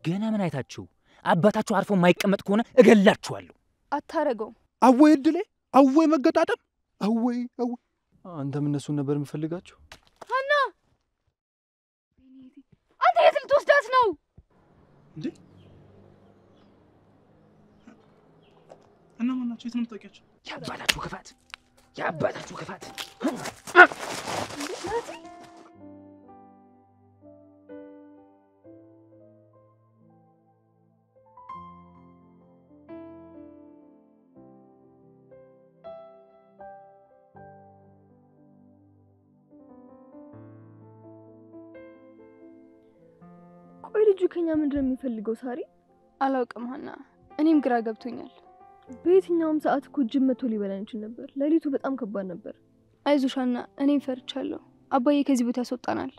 ገና ምን አይታችሁ? አባታችሁ አርፎ የማይቀመጥ ከሆነ እገላችኋለሁ። አታረገው። አወይ እድሌ፣ አወይ መገጣጠም፣ አወይ። አንተም እነሱን ነበር የምፈልጋቸው? ሀና፣ አንተ የት ልትወስዳት ነው እንዴ? እነማን ናቸው? የት ነው የምታውቂያቸው? የአባታችሁ ክፋት። ቆይ ልጁ ከኛ ምንድን ነው የሚፈልገው? ሳሪ አላውቅም ሀና፣ እኔም ግራ ገብቶኛል። በየትኛውም ሰዓት እኮ ጅብ መቶ ሊበላን ይችል ነበር። ሌሊቱ በጣም ከባድ ነበር። አይዞሽ ሀና፣ እኔም ፈርቻለሁ። አባዬ ከዚህ ቦታ ያስወጣናል።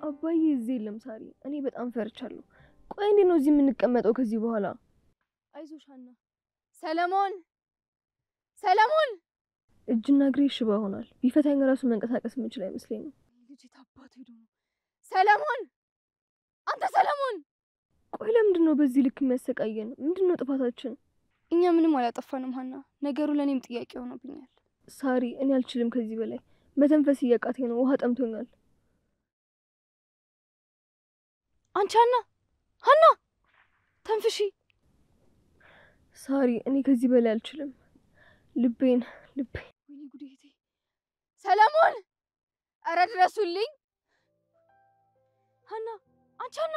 አባዬ እዚህ የለም ሳሪ፣ እኔ በጣም ፈርቻለሁ። ቆይ እንዴት ነው እዚህ የምንቀመጠው ከዚህ በኋላ? አይዞሽ ሀና። ሰለሞን እጅና እግሬ ሽባ ሆኗል። ቢፈታኝ ራሱ መንቀሳቀስ የምችል አይመስለኝም። ልጅ ታባቱ ሄዶ ነው። ሰለሞን፣ አንተ ሰለሞን! ቆይ ለምንድን ነው በዚህ ልክ የሚያሰቃየን? ምንድን ነው ጥፋታችን? እኛ ምንም አላጠፋንም ሀና። ነገሩ ለኔም ጥያቄ ሆኖብኛል። ሳሪ፣ እኔ አልችልም ከዚህ በላይ መተንፈስ እያቃተኝ ነው። ውሃ ጠምቶኛል። አንቺ ሀና ተንፍሺ። ሳሪ፣ እኔ ከዚህ በላይ አልችልም። ልቤን ወይኔ ጉዴቴ! ሰለሞን፣ ኧረ ድረሱልኝ! ሀና፣ አንቺ ሀና!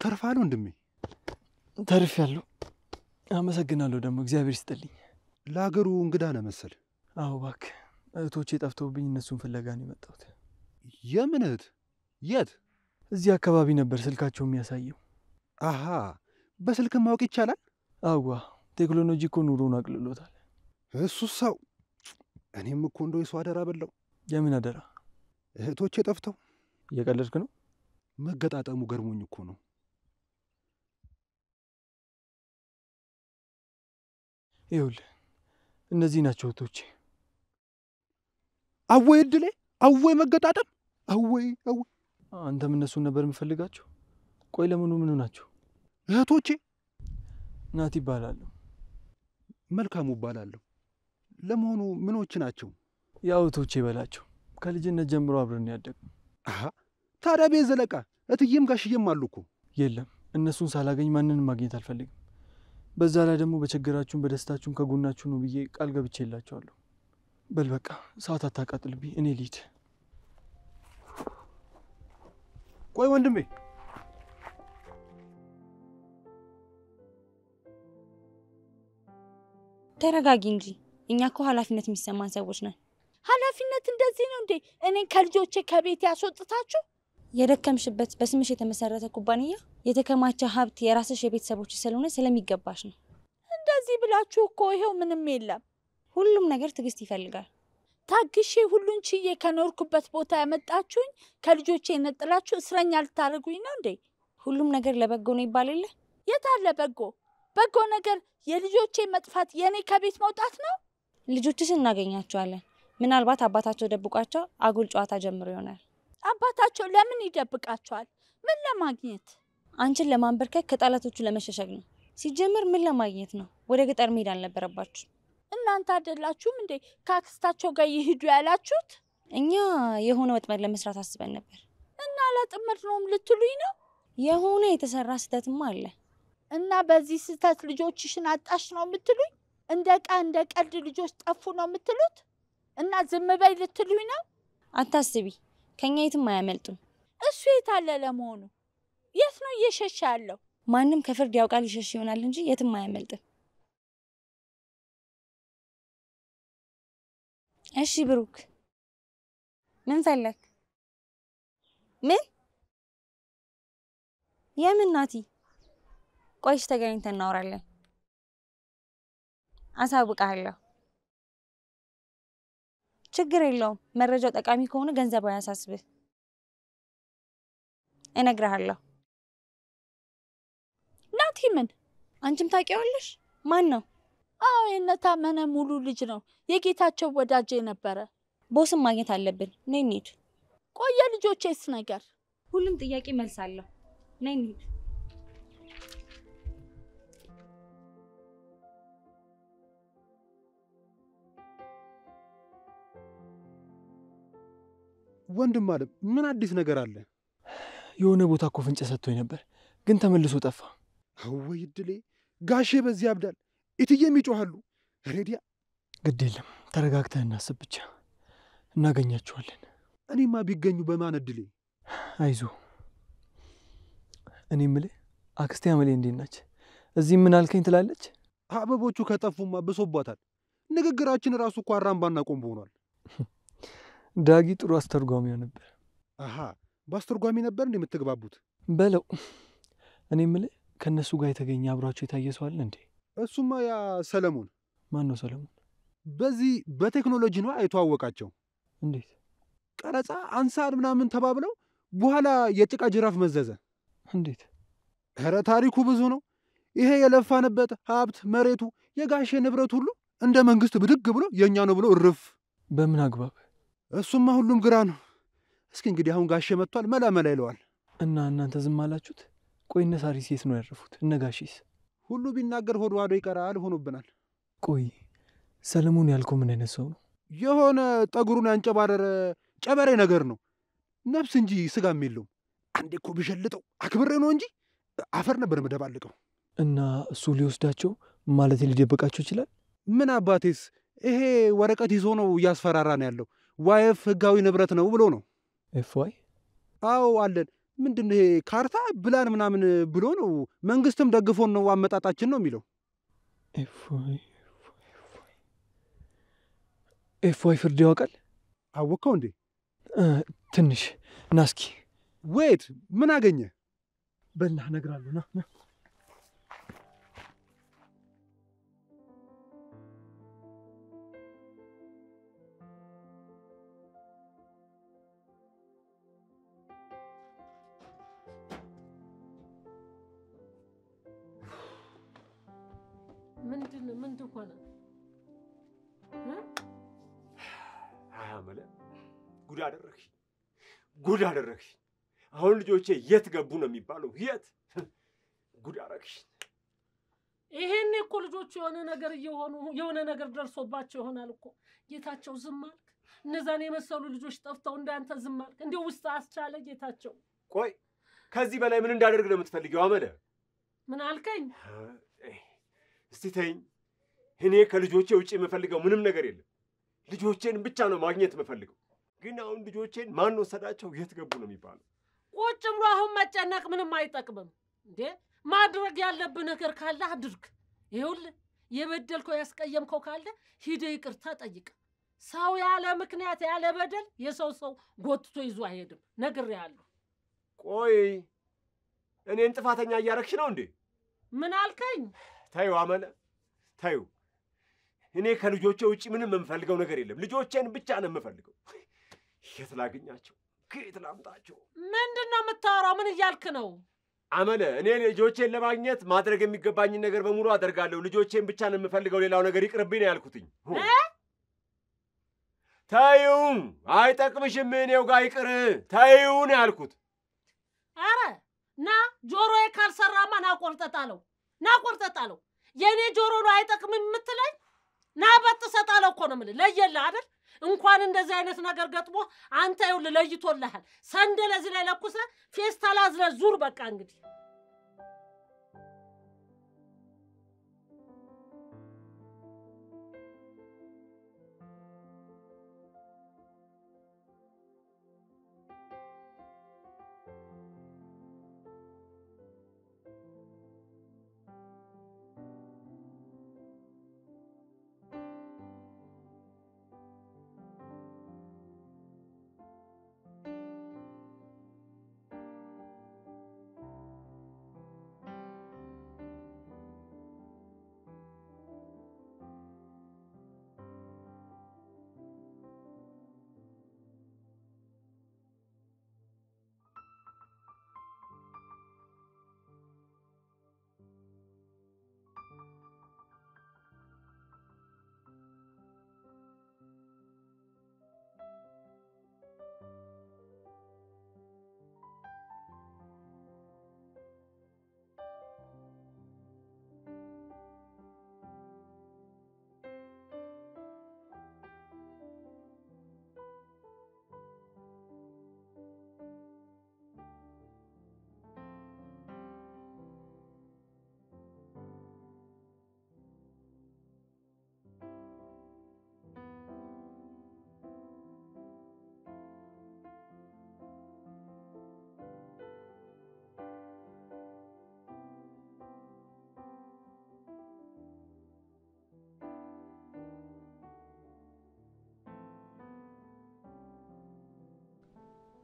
ተርፋሉ ወንድሜ? ተርፌያለሁ። አመሰግናለሁ። ደግሞ እግዚአብሔር ይስጥልኝ። ለሀገሩ እንግዳ ነህ መሰል? አዎ እባክህ፣ እህቶቼ ጠፍተውብኝ እነሱን ፍለጋ ነው የመጣሁት። የምን እህት? የት? እዚህ አካባቢ ነበር ስልካቸው የሚያሳየው። አሃ፣ በስልክ ማወቅ ይቻላል? አዋ፣ ቴክኖሎጂ እኮ ኑሮን አቅልሎታል። እሱ ሰው እኔም እኮ እንደው የሰው አደራ በላው። የምን አደራ? እህቶቼ ጠፍተው። እየቀለድክ ነው? መገጣጠሙ ገርሞኝ እኮ ነው። ይኸውልህ እነዚህ ናቸው እህቶቼ። አወይ እድሌ፣ አወይ መገጣጠም፣ አወይ። አንተም እነሱን ነበር የምፈልጋቸው? ቆይ ለምኑ ምኑ ናቸው? እህቶቼ ናቲ ይባላሉ። መልካሙ ይባላለሁ። ለመሆኑ ምኖች ናቸው? ያው እህቶቼ በላቸው። ከልጅነት ጀምሮ አብረን ያደግነው። አሃ፣ ታዲያ ቤት ዘለቃ እትዬም ጋሽዬም አሉ እኮ። የለም፣ እነሱን ሳላገኝ ማንንም ማግኘት አልፈልግም። በዛ ላይ ደግሞ በችግራችሁም በደስታችሁም ከጎናችሁ ነው ብዬ ቃል ገብቼላችኋለሁ። በል በቃ ሰዓት አታቃጥልብኝ፣ እኔ ልሂድ። ቆይ ወንድሜ፣ ተረጋጊ እንጂ። እኛ እኮ ኃላፊነት የሚሰማን ሰዎች ነን። ኃላፊነት እንደዚህ ነው እንዴ? እኔን ከልጆቼ ከቤት ያስወጥታችሁ? የደከምሽበት በስምሽ የተመሰረተ ኩባንያ የተከማቸ ሀብት የራስሽ የቤተሰቦች ስለሆነ ስለሚገባሽ ነው። እንደዚህ ብላችሁ እኮ ይሄው ምንም የለም። ሁሉም ነገር ትዕግስት ይፈልጋል። ታግሼ ሁሉን ችዬ ከኖርኩበት ቦታ ያመጣችሁኝ ከልጆቼ ነጥላችሁ እስረኛ ልታደርጉኝ ነው እንዴ? ሁሉም ነገር ለበጎ ነው ይባል የለ? የት አለ በጎ? በጎ ነገር የልጆቼ መጥፋት፣ የኔ ከቤት መውጣት ነው። ልጆችሽን እናገኛቸዋለን። ምናልባት አባታቸው ደብቋቸው አጉል ጨዋታ ጀምሮ ይሆናል። አባታቸው ለምን ይደብቃቸዋል? ምን ለማግኘት? አንቺን ለማንበርከክ ከጠላቶቹ ለመሸሸግ ነው። ሲጀመር ምን ለማግኘት ነው? ወደ ገጠር መሄድ አልነበረባችሁ። እናንተ አይደላችሁም እንዴ ካክስታቸው ጋር ይሄዱ ያላችሁት? እኛ የሆነ ወጥመድ ለመስራት አስበን ነበር። እና ለጥመድ ነው ልትሉኝ ነው? የሆነ የተሰራ ስህተትም አለ። እና በዚህ ስህተት ልጆችሽን አጣሽ ነው የምትሉኝ? እንደ ቀልድ ልጆች ጠፉ ነው የምትሉት? እና ዝም በይ ልትሉኝ ነው? አታስቢ፣ ከኛ የትም አያመልጡም። እሱ የት አለ ለመሆኑ? የት ነው እየሸሸ ያለው? ማንም ከፍርድ ያውቃል ይሸሽ ይሆናል እንጂ የትም አያመልጥም። እሺ ብሩክ፣ ምን ፈለክ? ምን? የምን ናቲ? ቆይሽ ተገናኝተን እናወራለን። አሳውቃለሁ። ችግር የለውም። መረጃው ጠቃሚ ከሆነ ገንዘብ አያሳስብህ። እነግርሃለሁ። ናቲ ምን? አንቺም ታውቂዋለሽ? ማን ነው? አዎ የነታመነ ሙሉ ልጅ ነው። የጌታቸው ወዳጅ ነበረ። ቦስም ማግኘት አለብን። ነይ እንሂድ። ቆየ ልጆቼስ ነገር? ሁሉም ጥያቄ መልሳለሁ። ነይ እንሂድ። ወንድም አለ ምን አዲስ ነገር አለ? የሆነ ቦታ እኮ ፍንጭ ሰጥቶኝ ነበር፣ ግን ተመልሶ ጠፋ። ወይ እድሌ! ጋሼ በዚህ ያብዳል። እትዬም ይጮሃሉ። ሬዲያ ግድ የለም ተረጋግተህ እናስብ ብቻ፣ እናገኛቸዋለን። እኔማ ቢገኙ በማን እድሌ። አይዞ። እኔ የምልህ አክስቴ አመሌ እንዴት ናች? እዚህ ምን አልከኝ ትላለች? አበቦቹ ከጠፉማ ብሶባታል። ንግግራችን ራሱ እኮ አራምባና ቆንቦ ሆኗል። ዳጊ ጥሩ አስተርጓሚያ ነበር። አሃ በአስተርጓሚ ነበር እንዴ የምትግባቡት? በለው። እኔ የምልህ ከእነሱ ጋር የተገኘ አብሯቸው የታየ ሰው አለ እንዴ? እሱማ ያ ሰለሞን። ማን ነው ሰለሞን? በዚህ በቴክኖሎጂ ነው የተዋወቃቸው። እንዴት? ቀረጻ አንሳር ምናምን ተባብለው በኋላ የጭቃ ጅራፍ መዘዘ። እንዴት? ኧረ ታሪኩ ብዙ ነው። ይሄ የለፋንበት ሀብት መሬቱ የጋሼ ንብረት ሁሉ እንደ መንግስት ብድግ ብሎ የኛ ነው ብሎ እርፍ። በምን አግባብ? እሱማ ሁሉም ግራ ነው። እስኪ እንግዲህ አሁን ጋሼ መጥቷል፣ መላ መላ ይለዋል። እና እናንተ ዝም አላችሁት? ቆይ እነ ሳሪስ የት ነው ያረፉት? እነ ጋሼስ? ሁሉ ቢናገር ሆድ ዋዶ ይቀራል ሆኖብናል። ቆይ ሰለሞን ያልከው ምን አይነት ሰው ነው? የሆነ ጠጉሩን ያንጨባረረ ጨበሬ ነገር ነው። ነፍስ እንጂ ስጋም የለውም። አንዴ እኮ ብሸልጠው አክብሬ ነው እንጂ አፈር ነበር መደባልቀው። እና እሱ ሊወስዳቸው ማለት ሊደበቃቸው ይችላል? ምን አባቴስ፣ ይሄ ወረቀት ይዞ ነው እያስፈራራ ነው ያለው። ዋይፍ ህጋዊ ንብረት ነው ብሎ ነው። ኤፍዋይ? አዎ አለን። ምንድን ይሄ ካርታ ብላን ምናምን ብሎ ነው። መንግስትም ደግፎን ነው አመጣጣችን ነው የሚለው። ኤፍዋይ ፍርድ ያውቃል? አወቀው እንዴ? ትንሽ ናስኪ። ወይት ምን አገኘ? በልና እነግርሃለሁ። ና ምን ሆነ? አያመለ ጉድ አደረግሽ፣ ጉድ አደረግሽ። አሁን ልጆቼ የት ገቡ ነው የሚባለው? የት ጉድ አደረግሽ። ይሄኔ እኮ ልጆቹ የሆነ ነገር እየሆኑ የሆነ ነገር ደርሶባቸው ይሆናል እኮ። ጌታቸው ዝም አልክ። እነዛን የመሰሉ ልጆች ጠፍተው እንዳንተ ዝም አልክ። እንዲሁ ውስጥ አስቻለ ጌታቸው። ቆይ ከዚህ በላይ ምን እንዳደርግ ነው የምትፈልጊው? አመለ ምን አልከኝ? እስቲ ተይኝ። እኔ ከልጆቼ ውጪ የምፈልገው ምንም ነገር የለም። ልጆቼን ብቻ ነው ማግኘት የምፈልገው። ግን አሁን ልጆቼን ማን ወሰዳቸው? የት ገቡ ነው የሚባለው? ቁጭ ብሎ አሁን መጨነቅ ምንም አይጠቅምም እንዴ። ማድረግ ያለብህ ነገር ካለ አድርግ። ይኸውልህ የበደልከው ያስቀየምከው ካለ ሂደህ ይቅርታ ጠይቅ። ሰው ያለ ምክንያት ያለ በደል የሰው ጎትቶ ይዞ አይሄድም። ነግሬሃለሁ። ቆይ እኔን ጥፋተኛ እያረግሽ ነው እንዴ? ምን አልከኝ? ታዩ አመለ ታዩ። እኔ ከልጆቼ ውጪ ምንም የምፈልገው ነገር የለም። ልጆቼን ብቻ ነው የምፈልገው። የት ላገኛቸው? ከየት ላምጣቸው? ምንድነው የምታወራው? ምን እያልክ ነው? አመለ እኔ ልጆቼን ለማግኘት ማድረግ የሚገባኝን ነገር በሙሉ አደርጋለሁ። ልጆቼን ብቻ ነው የምፈልገው። ሌላው ነገር ይቅርብኝ ነው ያልኩትኝ። ታዩ አይጠቅምሽም። እኔው ጋር ይቅር ታዩ ነው ያልኩት። አረ ና ጆሮዬ ካልሰራማ ና ቆርጠጣለው፣ ና ቆርጠጣለው። የኔ ጆሮ ነው አይጠቅምም የምትለኝ? ናበጥ ሰጣለው እኮ ነው የምልህ። ለየልህ አይደል? እንኳን እንደዚህ አይነት ነገር ገጥሞ አንተ ይኸውልህ ለይቶልሃል። ሰንደል እዚህ ላይ ለኩሰህ ፌስታል አዝለህ ዙር በቃ እንግዲህ።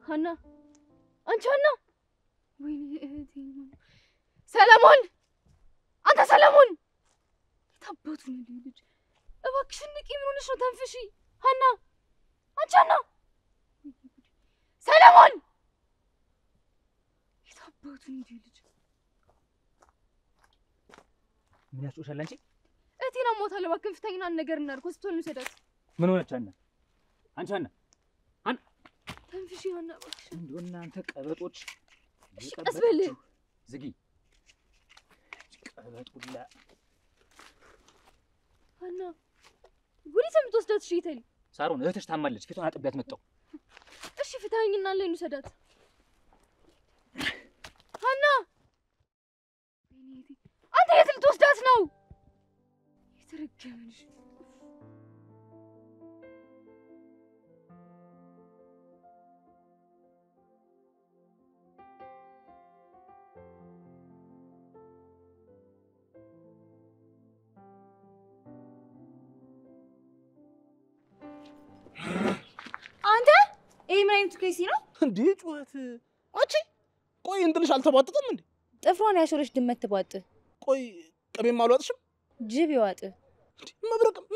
ሀና አንቺ ሀና! ወይኔ እህቴ! ሰለሞን! አንተ ሰለሞን! የታባቱ ነው ልጅ? እባክሽን ንቂ! ምን ሆነሽ ነው? ተንፍሺ ሀና! አንቺ ሀና! ሰለሞን! የታባቱ ነው ልጅ? ምን ያስጮሻል አንቺ? እህቴን አሞታል። እባክህን ፍታኝና አንድ ነገር እናድርግ። ሆስፒታል እንውሰዳት። ምን ሆነች ሀና? አንቺ ሀና ተንፍሺ ሀና እባክሽ። እንደው እናንተ ቀበጦች! ቀስ በል ዝጊ። ቀበጡላ ሀና ወዴት የምትወስዳት? እሺ ይተል ሳሮን እህትሽ ታማለች። ፊቷን አጥቢያት መጣሁ። እሺ ፍታኝና ላይ እንውሰዳት። ሀና አንተ የት ልትወስዳት ነው? የተረገመሽ አንተ ይሄ ምን አይነት ክሬሲ ነው እንዴ? ጩኸት አንቺ! ቆይ እንትንሽ አልተባጠጠም እንዴ? ጥፍሯን ያሾረች ድመት ትባጥ። ቆይ ቅቤም አልዋጥሽም? ጅብ ይዋጥ።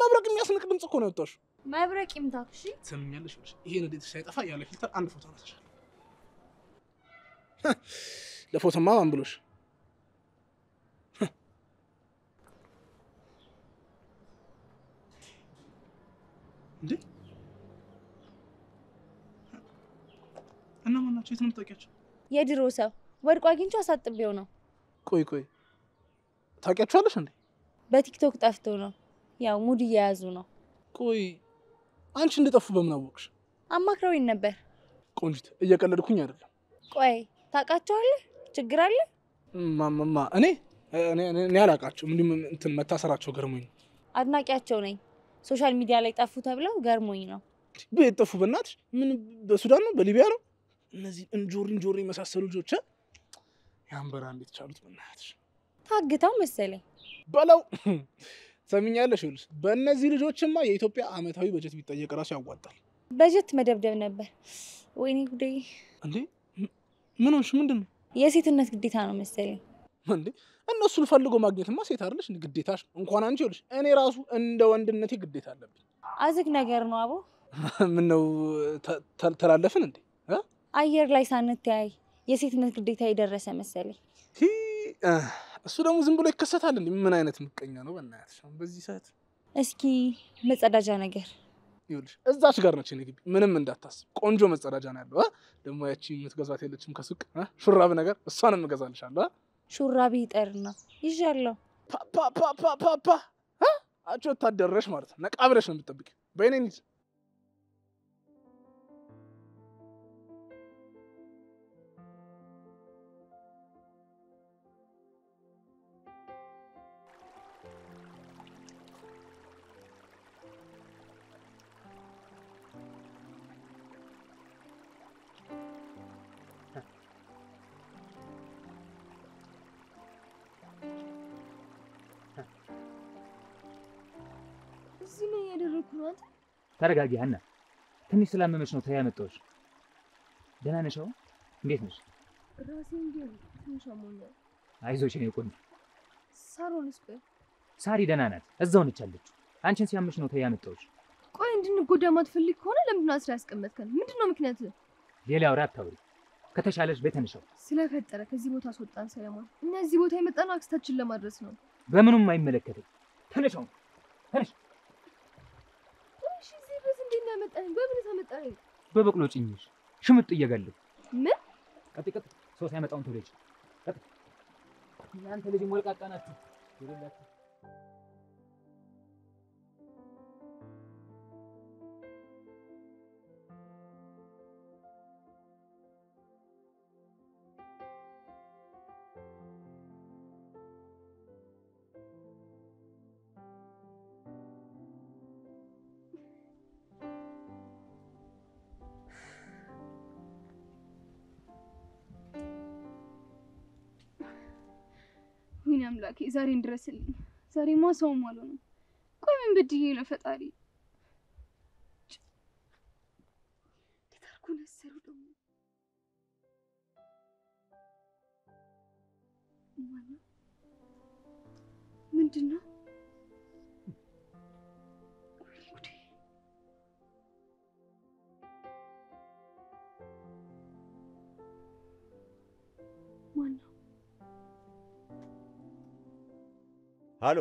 መብረቅ የሚያስንቅ ድምጽ እኮ ነው ያወጣሽው። መብረቅ ይምታክ። እሺ ትሰምኛለሽ? ይሄን እንዴት ሳይጠፋ ያለ ፊልተር አንድ ፎቶ አነሳሻለሁ። ለፎቶማ ማን ብሎሽ? እንዴ እና ማናቸው? የት ነው የምታውቂያቸው? የድሮ ሰው ወድቆ አግኝቼው አሳጥቤው ነው። ቆይ ታውቂያቸዋለሽ እንዴ? በቲክቶክ ጠፍቶ ነው። ያው ሙድ እየያዙ ነው። ቆይ አንቺ እንደጠፉ በምን አወቅሽ? አማክረውኝ ነበር። ቆንጂት እየቀለድኩኝ አይደለም። ቆይ ታውቃቸዋለህ? ችግር አለ? ማማ እኔ አላውቃቸውም። እንዲህ እንትን መታሰራቸው ገርሞኝ ነው። አድናቂያቸው ነኝ። ሶሻል ሚዲያ ላይ ጠፉ ተብለው ገርሞኝ ነው። ቤት ጠፉ? በእናትሽ ምን በሱዳን ነው በሊቢያ ነው? እነዚህ እንጆሪ የመሳሰሉ ልጆች ያንበራ እንዴት ቻሉት? በእናትሽ ታግተው መሰለኝ በለው። ሰሚኛለሽ? ይኸውልሽ በእነዚህ ልጆችማ የኢትዮጵያ አመታዊ በጀት ቢጠየቅ ራሱ ያዋጣል። በጀት መደብደብ ነበር። ወይኔ ጉዴ! እንዴ ምን ሆንሽ? ምንድን ነው? የሴትነት ግዴታ ነው መሰለኝ። እንዴ እነሱን ፈልጎ ማግኘትማ ሴት አይደለሽ እንዴ? ግዴታሽ እንኳን አንቺ። ይኸውልሽ እኔ ራሱ እንደ ወንድነቴ ግዴታ አለብኝ። አዝግ ነገር ነው አቦ። ምን ነው ተላለፍን እንዴ? አየር ላይ ሳንተያይ የሴትነት ግዴታ የደረሰ መሰለኝ። እሱ ደግሞ ዝም ብሎ ይከሰታል እንዴ? ምን አይነት ምቀኛ ነው በእናትሽ! በዚህ ሰዓት እስኪ መጸዳጃ ነገር ይኸውልሽ እዛች ጋር ነች እኔ ግቢ። ምንም እንዳታስብ ቆንጆ መጸዳጃ ነው ያለው። ደግሞ ያቺ የምትገዛት የለችም ከሱቅ ሹራብ ነገር፣ እሷንም እገዛልሻለሁ። ሹራብ ይጠርና ይዣለሁ። ፓፓ አንቺ ወታደር ነሽ ማለት ነው። ነቃ ብለሽ ነው የምትጠብቂው። በእኔ እንሂድ። እዚህ ምን እያደረኩ ነው አንተ? ተረጋጊ ሀና። ትንሽ ስላመመች ነው ተይ ያመጣሁሽ። ደህና ነሽ አሁን? እንዴት ነሽ? ራሴን ግን ትንሽ አሞኛል። አይዞሽ የኔ ቆንጆ። ሳሮንስ ቆይ? ሳሪ ደህና ናት፣ እዛው ነች ያለችው። አንቺን ሲያምሽ ነው ተይ ያመጣሁሽ። ቆይ እንድንጎዳ ማትፈልግ ከሆነ ለምንድን ነው አስራ ያስቀመጥከን? ምንድን ነው ምክንያት? ሌላ አውራ አታውሪ። ከተሻለሽ ቤት እንሻው። ስለፈጠረ ከዚህ ቦታ አስወጣን ሰለሞን። እኛ እዚህ ቦታ የመጣነው አክስታችን ለማድረስ ነው። በምኑም አይመለከተኝ። ተነሻው ተነሽ። እሺ እዚህ ድረስ እንዴት ነው ያመጣኸኝ? በምን ተመጣኸኝ? በበቅሎ ጭኝሽ ሽምጥ እየጋለሁ። ምን ቀጥ ሰው ሳይመጣውን ትወለጅ። ቀጥ እናንተ ልጅ ሞልቃቃ ናችሁ ይላችሁ። ወይኔ አምላኬ ዛሬን ድረስልኝ። ዛሬማ ሰውም አልሆነም። ቆይ ምን በድዬ ነው ፈጣሪ? እንዴት አድርጎ ነሰሩ ደግሞ? ማነው? ምንድን ነው? ማነው? ሃሎ።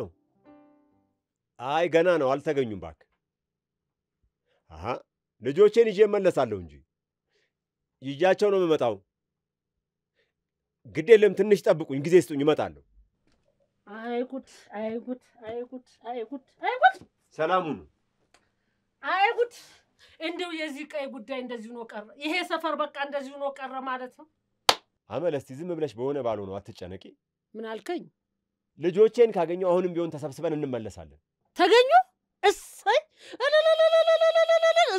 አይ ገና ነው አልተገኙም። እባክህ አሃ ልጆቼን ይዤ እመለሳለሁ እንጂ ይዣቸው ነው የምመጣው። ግድ የለም ትንሽ ጠብቁኝ፣ ጊዜ ስጡኝ፣ እመጣለሁ። አይ ጉድ፣ አይ ጉድ፣ አይ ጉድ፣ አይ ጉድ፣ አይ ጉድ! ሰላሙን አይ ጉድ! እንደው የዚህ ቀይ ጉዳይ እንደዚህ ነው ቀረ። ይሄ ሰፈር በቃ እንደዚህ ነው ቀረ ማለት ነው። አመል፣ እስቲ ዝም ብለሽ በሆነ ባልሆነው አትጨነቂ። ምን አልከኝ? ልጆቼን ካገኘው አሁንም ቢሆን ተሰብስበን እንመለሳለን። ተገኙ? እሰይ!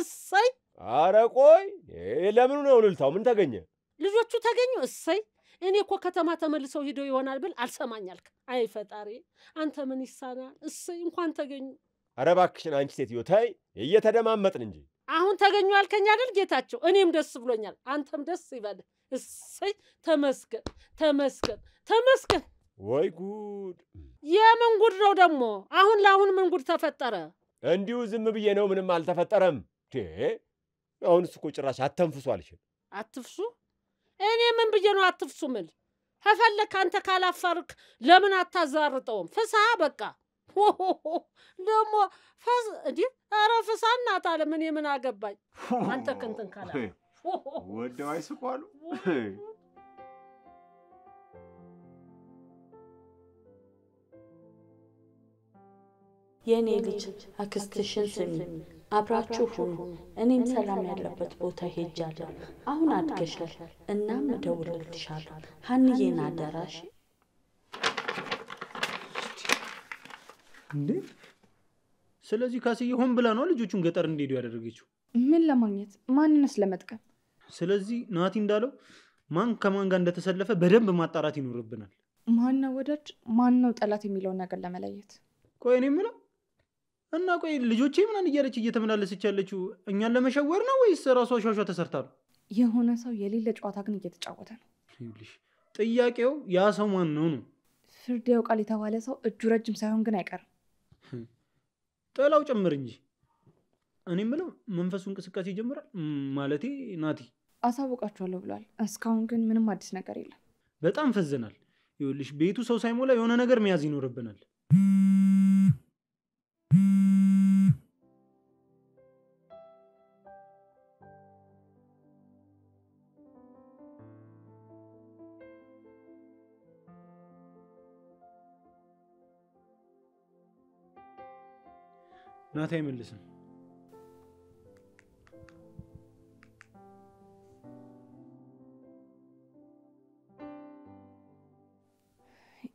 እሰይ! ኧረ ቆይ ለምኑ ነው እልልታው? ምን ተገኘ? ልጆቹ ተገኙ? እሰይ! እኔ እኮ ከተማ ተመልሰው ሂደው ይሆናል ብል አልሰማኝ አልክ። አይ ፈጣሪ፣ አንተ ምን ይሳናል? እሰይ እንኳን ተገኙ። ኧረ እባክሽን አንቺ ሴትዮ ተይ፣ እየተደማመጥን እንጂ። አሁን ተገኙ አልከኝ አይደል ጌታቸው? እኔም ደስ ብሎኛል፣ አንተም ደስ ይበልህ። እሰይ! ተመስገን፣ ተመስገን፣ ተመስገን። ወይ ጉድ! የምን ጉድ ነው ደግሞ? አሁን ለአሁን ምን ጉድ ተፈጠረ? እንዲሁ ዝም ብዬ ነው፣ ምንም አልተፈጠረም። አሁንስ እኮ ጭራሽ አተንፍሱ አልሽኝ። አትፍሱ? እኔ ምን ብዬ ነው አትፍሱ ምል? ከፈለክ አንተ ካላፈርክ ለምን አታዛርጠውም? ፍሳ በቃ ደግሞ ፈስ እንዴ! ኧረ ፍሳ እናት አለ። ምን ምን አገባኝ? አንተ ክንትን ካላ ወደው አይስቋሉ። የኔ ልጅ አክስትሽን ስሚ፣ አብራችሁ ሁኑ። እኔም ሰላም ያለበት ቦታ ሄጃለሁ። አሁን አድገሻል፣ እናም እደውልልሻለሁ። ሀንዬን አደራሽ። እንዴ! ስለዚህ ካስዬ ሆን ብላ ነው ልጆቹን ገጠር እንዲሄዱ ያደረገችው። ምን ለማግኘት? ማንንስ ለመጥቀም? ስለዚህ ናቲ እንዳለው ማን ከማን ጋር እንደተሰለፈ በደንብ ማጣራት ይኖርብናል። ማን ነው ወዳጅ ማን ነው ጠላት የሚለውን ነገር ለመለየት። ቆይ እኔ የምለው እና ቆይ ልጆቼ ምናምን እያለች እየተመላለሰች ያለችው እኛን ለመሸወር ነው ወይስ ራሷ ሻሿ ተሰርታ ነው? የሆነ ሰው የሌለ ጨዋታ ግን እየተጫወተ ነው። ይኸውልሽ ጥያቄው ያ ሰው ማን ነው ነው። ፍርድ ያውቃል የተባለ ሰው እጁ ረጅም ሳይሆን ግን አይቀርም። ጥላው ጭምር እንጂ። እኔ የምለው መንፈሱ እንቅስቃሴ ይጀምራል ማለቴ ናቲ አሳውቃችኋለሁ ብሏል። እስካሁን ግን ምንም አዲስ ነገር የለም። በጣም ፈዘናል። ይኸውልሽ ቤቱ ሰው ሳይሞላ የሆነ ነገር መያዝ ይኖርብናል። ናታ አይመልስም።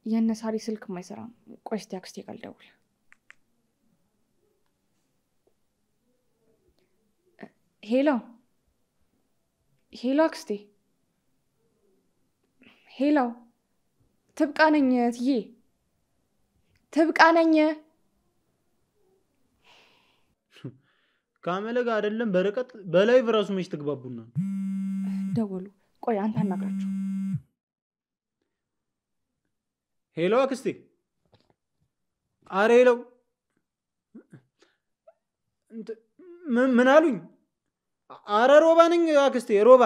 የነሳሪ ስልክ የማይሰራም። ቆይ እስቲ አክስቴ ጋር ልደውል። ሄሎ ሄሎ፣ አክስቴ ሄሎ። ትብቃ ነኝ እትዬ፣ ትብቃ ነኝ። ካመለ ጋር አይደለም በርቀት በላይቭ ራሱ መች ተግባቡና ደወሉ። ቆይ አንተ አናግራቸው። ሄሎ አክስቴ። አረ ሄሎ፣ ምን አሉኝ? አረ ሮባ ነኝ አክስቴ፣ ሮባ።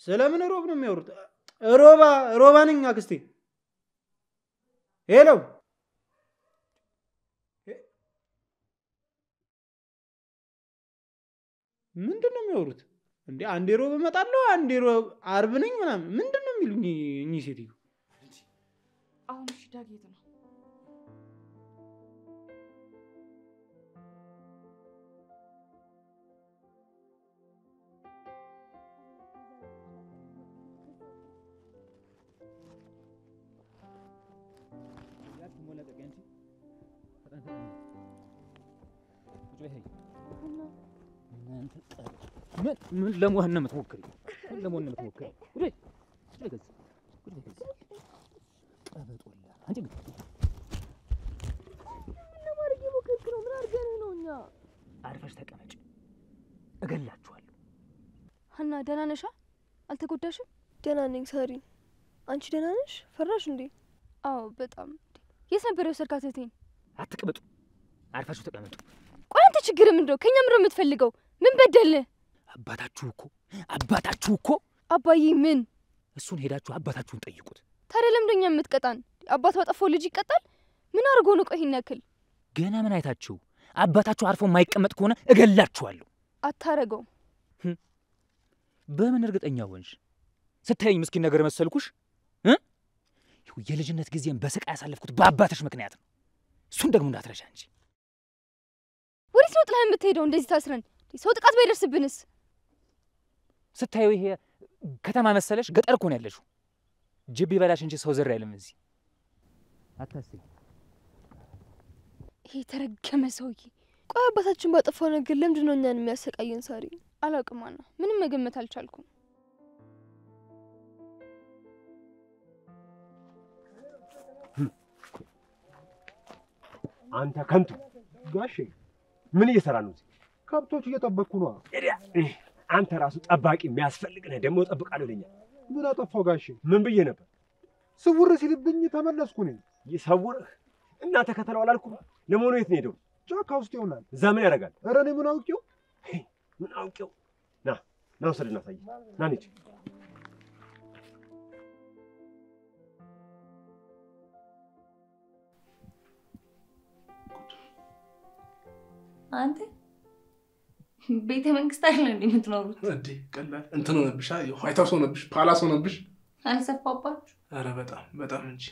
ስለምን ሮብ ነው የሚያወሩት? ሮባ ነኝ አክስቴ። ሄሎ ምንድን ነው የሚያወሩት እንዴ? አንዴ ሮብ እመጣለሁ፣ አንዴ ሮብ አርብ ነኝ ምናምን። ምንድን ነው የሚሉኝ እኚህ ሴትዮ? አሁን እሺ፣ ዳግት ነው ምን ለመሆን ነው የምትሞክሪ? ምን ለመሆን ነው የምትሞክሪ? ወዴ ወዴ ቀበጦላ አንቺ ግን ለማድረግ የሞከርክ ነው። ምን አድርገህ ነው? እኛ አርፈሽ ተቀመጭ፣ እገላችኋለሁ። ሀና ደህና ነሽ? አልተጎዳሽም? ደህና ነኝ ሳሪ። አንቺ ደህና ነሽ? ፈራሽ እንዴ? አዎ በጣም። የት ነበር የወሰድካት እህቴን? አትቀበጡ፣ አርፋችሁ ተቀመጡ። ቆይ አንተ ችግር ምንድን ነው? ከእኛ ምንድን ነው የምትፈልገው? ምን በደልህ? አባታችሁ እኮ አባዬ ምን? እሱን ሄዳችሁ አባታችሁን ጠይቁት። ታዲያ ለምንድን ነው የምትቀጣን? አባት ባጠፋው ልጅ ይቀጣል? ምን አድርጎ ነው? ቆይ ይሄን ያክል ገና ምን አይታችሁ? አባታችሁ አርፎ የማይቀመጥ ከሆነ እገላችኋለሁ። አታረገው። በምን እርግጠኛ ሆንሽ? ስታየኝ ምስኪን ነገር መሰልኩሽ? የልጅነት ጊዜን በስቃይ ያሳለፍኩት በአባትሽ ምክንያት ነው። እሱን ደግሞ እንዳትረሻ እንጂ። ወዴት ነው ጥላህ የምትሄደው? እንደዚህ ታስረን ሰው ጥቃት ባይደርስብንስ? ስታየው ይሄ ከተማ መሰለሽ? ገጠር እኮ ነው ያለሽው። ጅብ ይበላሽ እንጂ ሰው ዘር አይልም እዚህ። አታስቢ። ይሄ ተረገመ ሰውዬ። ቆይ አባታችን ባጠፋው ነገር ለምንድን ነው እኛን የሚያሰቃየን? ሳሪ አላውቅም አና ምንም መገመት አልቻልኩም። አንተ ከንቱ ጋሼ ምን እየሰራ ነው? ከብቶች እየጠበቅኩ ነው። አንተ ራሱ ጠባቂ የሚያስፈልግ ነህ። ደግሞ እጠብቃለሁ ለኛ። ምን አጠፋው ጋሼ? ምን ብዬ ነበር? ስውር ሲልብኝ ተመለስኩ ነኝ። ይሰውርህ እና ተከተለው አላልኩም? ለመሆኑ የት ነው ሄደው? ጫካ ውስጥ ይሆናል። እዛ ምን ያደርጋል? ኧረ እኔ ምን አውቄው? ምን አውቄው? ና ወሰድና ሳይ ና እንሂድ። አንተ ቤተ መንግስት አይደል እንዴ የምትኖሩት? እንዴ ቀላል እንትን ሆነብሽ፣ ዋይት ሃውስ ሆነብሽ፣ ፓላስ ሆነብሽ። አልሰፋባችሁ? ኧረ በጣም እንጂ።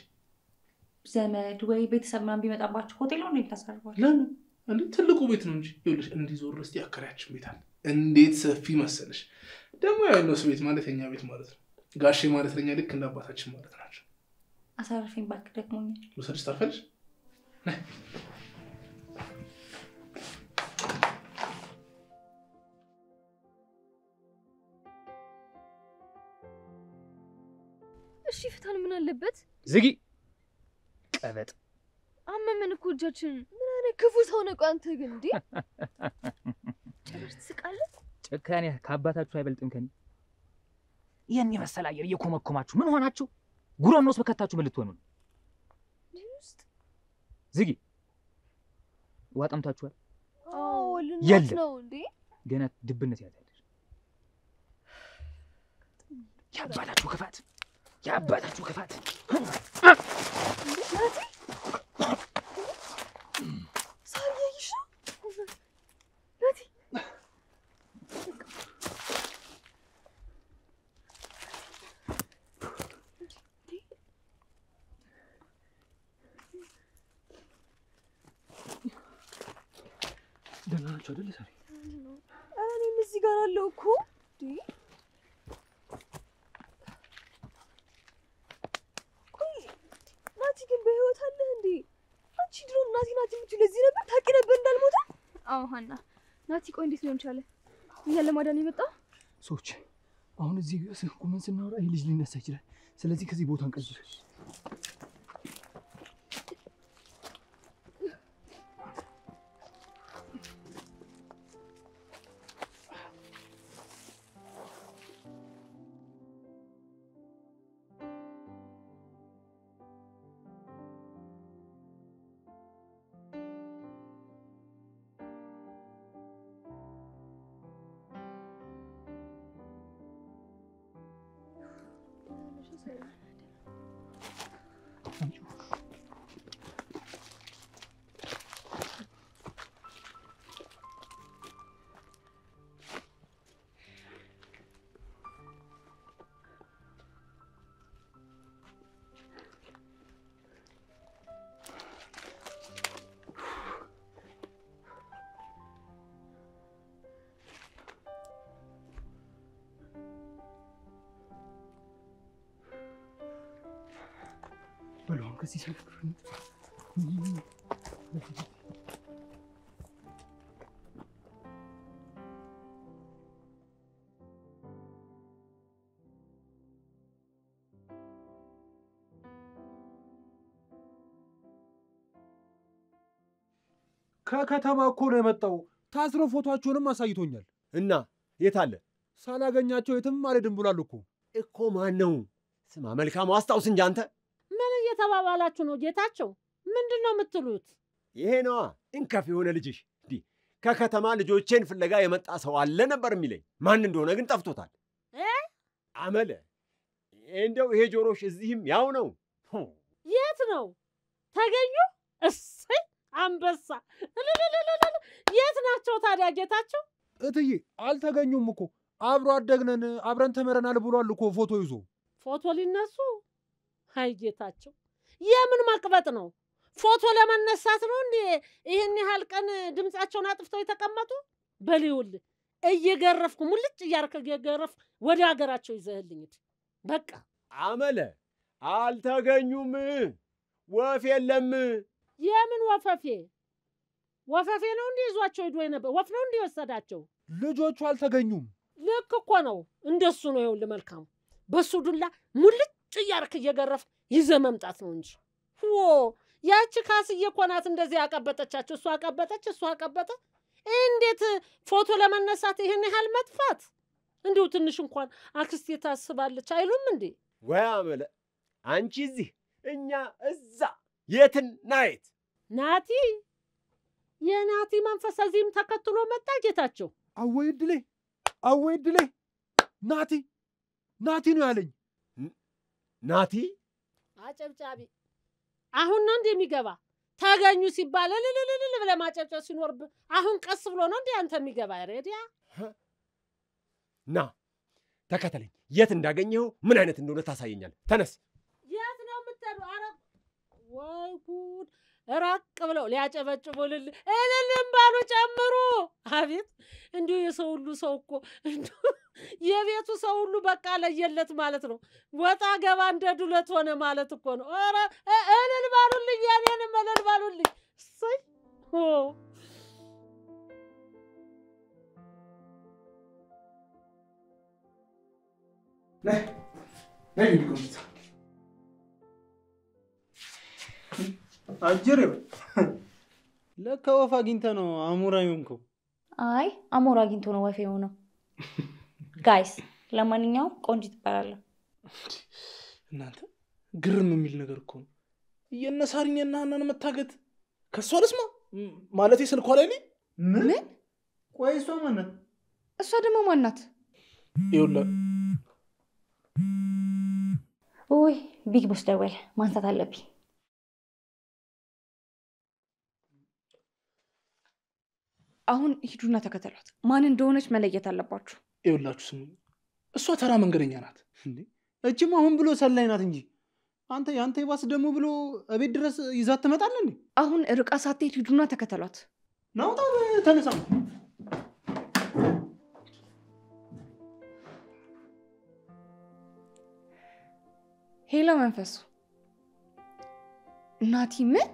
ዘመድ ወይ ቤተሰብ ምናምን ቢመጣባችሁ ሆቴል ነው እንዴ ታሳርፏል? ለምን እንዴ? ትልቁ ቤት ነው እንጂ። ይኸውልሽ እንዲዞር እስቲ አከራያችን ቤት አለ። እንዴት ሰፊ መሰለሽ! ደግሞ ያለው ቤት ማለት የኛ ቤት ማለት ነው። ጋሼ ማለት ለኛ ልክ እንደ አባታችን ማለት ናቸው። አሳርፈኝ እባክህ፣ ደክሞኛል። ልውሰድሽ ታርፈልሽ? ነይ እሺ ፍታን። ምን አለበት? ዝጊ ቀበጥ። አመመን እኮ እጃችን። ምን አይነት ክፉ ሰው ነህ አንተ ግን እንዴ! ጭራሽ ትስቃለህ። ጭካኔ ከአባታችሁ አይበልጥም ከኔ። ይሄን የመሰለ አየር እየኮመኮማችሁ ምን ሆናችሁ? ጉሮኖስ በከታችሁ ምን ልትሆኑ ነው? ዝጊ። ውሃ ጠምታችኋል? አዎ ልናት ነው እንዴ? ገና ድብነት ያዛለሽ። ያባላችሁ ክፋት፣ ያባላችሁ ክፋት። ሳይይሽ ናቲ ናቸው አይደል ሳሪ? እኔም እዚህ ጋር አለው እኮ ቆይ ናቲ ግን በህይወት አለህ እንዴ? አንቺ ድሮ ናቲ የምትይው ለዚህ ነበር? ታውቂ ነበር እንዳልሞተ? አዎ ሀና፣ ናቲ ቆይ እንዴት ሊሆን ቻለ? እኛን ለማዳን የመጣው ሰዎች አሁን እዚህ ቁመን ስናወራ ይህ ልጅ ሊነሳ ይችላል። ስለዚህ ከዚህ ቦታ እንቀይር። በለው ከዚህ ሰፈር ከከተማ እኮ ነው የመጣው። ታስሮ ፎቶአቸውንም አሳይቶኛል። እና የት አለ? ሳላገኛቸው የትም አልሄድም ብሏል እኮ። ማን ነው? ስማ መልካሙ አስታውስ እንጂ አንተ። ምን እየተባባላችሁ ነው ጌታቸው? ምንድን ነው የምትሉት? ይሄ ነዋ እንከፍ የሆነ ልጅሽ። እንዲህ ከከተማ ልጆቼን ፍለጋ የመጣ ሰው አለ ነበር የሚለኝ። ማን እንደሆነ ግን ጠፍቶታል። አመለ እንደው ይሄ ጆሮሽ እዚህም ያው ነው። የት ነው ተገኙ? እሰይ አንበሳ! የት ናቸው ታዲያ ጌታቸው? እትዬ አልተገኙም እኮ። አብሮ አደግነን አብረን ተመረናል ብሏል እኮ ፎቶ ይዞ። ፎቶ ሊነሱ? አይ ጌታቸው የምን መቅበጥ ነው? ፎቶ ለመነሳት ነው እንዴ ይሄን ያህል ቀን ድምጻቸውን አጥፍተው የተቀመጡ? በሊውል እየገረፍኩ ሙልጭ እያርክ እየገረፍኩ ወደ ሀገራቸው ይዘህልኝ በቃ። አመለ አልተገኙም። ወፍ የለም። የምን ወፈፌ? ወፈፌ ነው እንዴ ይዟቸው ሄዶ ነበር? ወፍ ነው እንዴ ወሰዳቸው? ልጆቹ አልተገኙም። ልክ እኮ ነው። እንደሱ ነው። ይኸውልህ መልካሙ በሱ ዱላ ሙልጭ እያርክ እየገረፍክ ይዘህ መምጣት ነው እንጂ ያቺ ካስዬ እኮ ናት እንደዚህ ያቀበጠቻቸው። እሷ አቀበጠች፣ እሷ አቀበጠ። እንዴት ፎቶ ለመነሳት ይሄን ያህል መጥፋት? እንዲሁ ትንሽ እንኳን አክስቴ ታስባለች አይሉም እንዴ? ወይ አመለ አንቺ እዚህ እኛ እዛ የትን ናየት? ናቲ የናቲ መንፈስ እዚህም ተከትሎ መጣ ጌታቸው። አወይ ድሌ፣ አወይ ድሌ! ናቲ ነው ያለኝ። ናቲ አጨብጫቢ አሁን ነው እንዴ የሚገባ? ታገኙ ሲባል ለለለለ ብለህ ማጨብጨብ ሲኖርብህ አሁን ቀስ ብሎ ነው እንዴ አንተ የሚገባ? ሬዲያ ና ተከተለኝ። የት እንዳገኘው ምን አይነት እንደሆነ ታሳየኛለህ። ተነስ። የት ነው የምትሄደው? አረ ወይ ጉድ! ራቅ ብለው ሊያጨበጭቡልህ እልልም ባሉ ጨምሩ። አቤት እንዲሁ የሰው ሁሉ ሰው እኮ እንዲሁ የቤቱ ሰው ሁሉ በቃ ለየለት ማለት ነው። ወጣ ገባ እንደ ዱለት ሆነ ማለት እኮ ነው። ኧረ እልል ባሉልኝ፣ ያኔንም እልል ባሉልኝ። እሰይ ነይ ቢቆምታ አጀሬው ለካ ወፍ አግኝተህ ነው አሞራ የሆንከው። አይ አሞራ አግኝቶ ነው ወፍ የሆነው። ጋይስ ለማንኛውም ቆንጂት እባላለሁ። እናንተ ግርም የሚል ነገር እኮ ነው። የነሳሪኝና ሀናን መታገት ከሷ ልስማ ማለቴ ስልኳ ላይ ነኝ። ምን? ቆይ እሷ ማናት? እሷ ደግሞ ማናት? ይኸውልህ ውይ ቢግ ቦስ ደወለ፣ ማንሳት አለብኝ። አሁን ሂዱና ተከተሏት። ማን እንደሆነች መለየት አለባችሁ። ይኸውላችሁ ስሙ፣ እሷ ተራ መንገደኛ ናት። እጅም አሁን ብሎ ሰላይ ናት እንጂ አንተ ያንተ ይባስ ደግሞ ብሎ እቤት ድረስ ይዛት ትመጣለህ እንዴ? አሁን ርቃ ሳትሄድ ሂዱና ተከተሏት። ናውጣ ተነሳ። ሄሎ መንፈሱ ናቲ ምን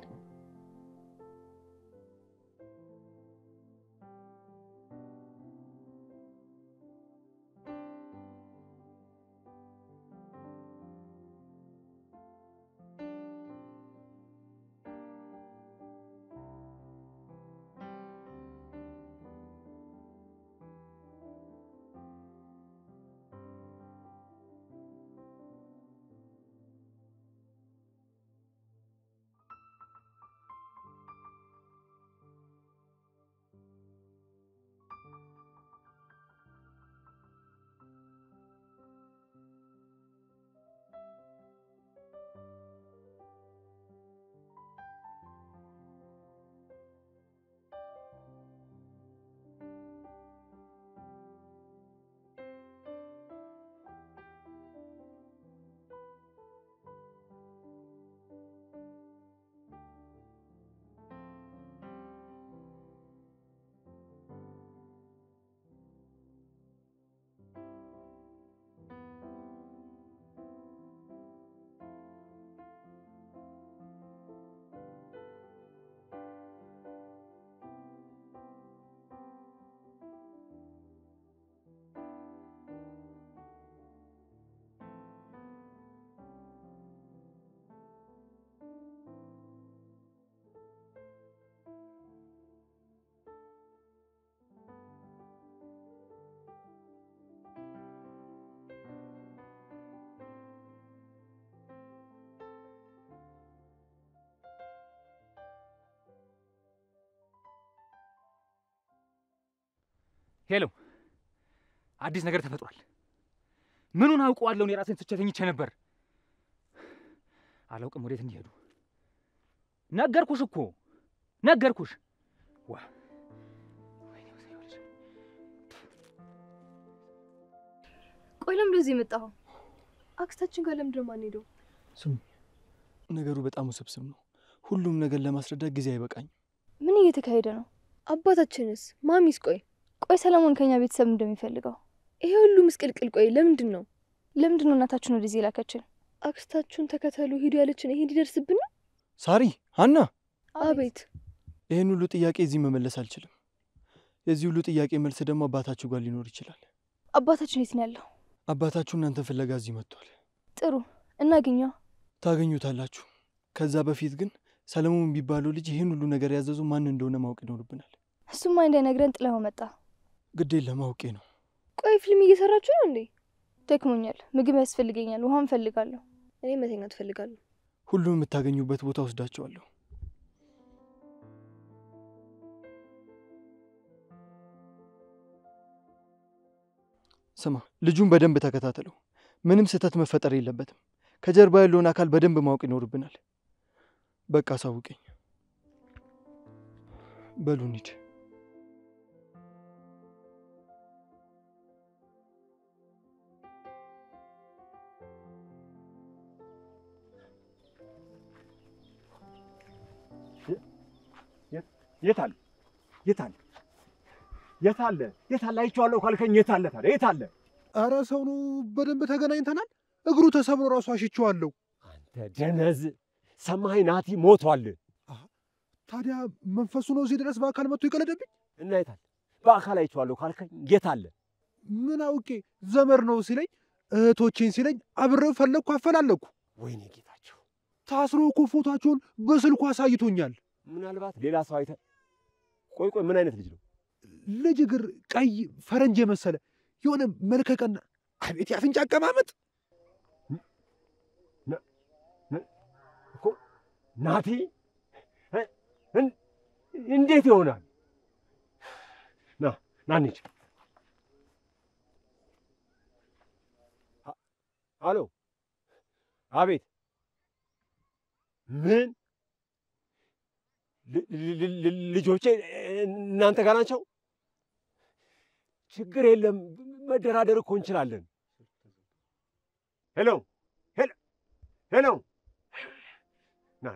ሄሎ አዲስ ነገር ተፈጥሯል። ምኑን አውቀዋለሁ? እኔ ራሴን ስቼ ተኝቼ ነበር። አላውቅም ወዴት እንዲሄዱ። ነገርኩሽ እኮ ነገርኩሽ። ዋ ቆይ ለምን እንደዚህ የመጣኸው? አክስታችን ጋር ለምንድን ነው የማንሄደው? ስሚ፣ ነገሩ በጣም ውስብስብ ነው። ሁሉም ነገር ለማስረዳት ጊዜ አይበቃኝም። ምን እየተካሄደ ነው? አባታችንስ? ማሚስ? ቆይ ሰለሞን ከኛ ቤተሰብ እንደሚፈልገው ይሄ ሁሉ ምስቅልቅል። ቆይ ለምንድን ነው እናታችን ወደዚህ የላከችን? አክስታችሁን ተከተሉ ሂዱ ያለችን ይሄ እንዲደርስብን ነው? ሳሪ፣ ሀና። አቤት። ይሄን ሁሉ ጥያቄ እዚህ መመለስ አልችልም። የዚህ ሁሉ ጥያቄ መልስ ደግሞ አባታችሁ ጋር ሊኖር ይችላል። አባታችን የት ነው ያለው? አባታችሁ እናንተን ፍለጋ እዚህ መጥቷል። ጥሩ፣ እናገኘው። ታገኙታላችሁ። ከዛ በፊት ግን ሰለሞን የሚባለው ልጅ ይሄን ሁሉ ነገር ያዘዙ ማን እንደሆነ ማወቅ ይኖርብናል። እሱማ እንዳይነግረን ጥለው መጣ። ግዴን ለማወቄ ነው። ቆይ ፊልም እየሰራችሁ ነው እንዴ? ደክሞኛል፣ ምግብ ያስፈልገኛል፣ ውሃ እፈልጋለሁ። እኔ መተኛት እፈልጋለሁ። ሁሉም የምታገኙበት ቦታ ወስዳቸዋለሁ። ስማ፣ ልጁን በደንብ ተከታተለው። ምንም ስህተት መፈጠር የለበትም። ከጀርባ ያለውን አካል በደንብ ማወቅ ይኖርብናል። በቃ አሳውቀኝ። በሉ እንሂድ። የታለ የታለ የታለ የታለ? አይቼዋለሁ ካልከኝ የታለ ታዲያ? የታለ? ኧረ ሰው ነው። በደንብ ተገናኝተናል። እግሩ ተሰብሮ ራሱ አሽቼዋለሁ። አንተ ደነዝ፣ ሰማኸኝ? ናቲ ሞቷል። ታዲያ መንፈሱ ነው እዚህ ድረስ በአካል መጥቶ ይቀለደብኝ? እና የታለ? በአካል አይቼዋለሁ ካልከኝ የታለ? ምን አውቄ። ዘመድ ነው ሲለኝ፣ እህቶቼን ሲለኝ አብሬው ፈለግኩ፣ አፈላለኩ። ወይኔ ጌታቸው፣ ታስሮ እኮ ፎቶአቸውን በስልኩ አሳይቶኛል። ምናልባት ሌላ ሰው አይተ። ቆይ ምን አይነት ልጅ ነው? ልጅ እግር ቀይ ፈረንጅ የመሰለ የሆነ መልከቀና፣ አቤት የአፍንጫ አቀማመጥ። እኮ ናቲ እንዴት ይሆናል? ና እንሂድ። አሎ፣ አቤት። ምን ልጆቼ እናንተ ጋር ናቸው? ችግር የለም፣ መደራደር እኮ እንችላለን። ሄሎ ሄሎ ሄሎ፣ ና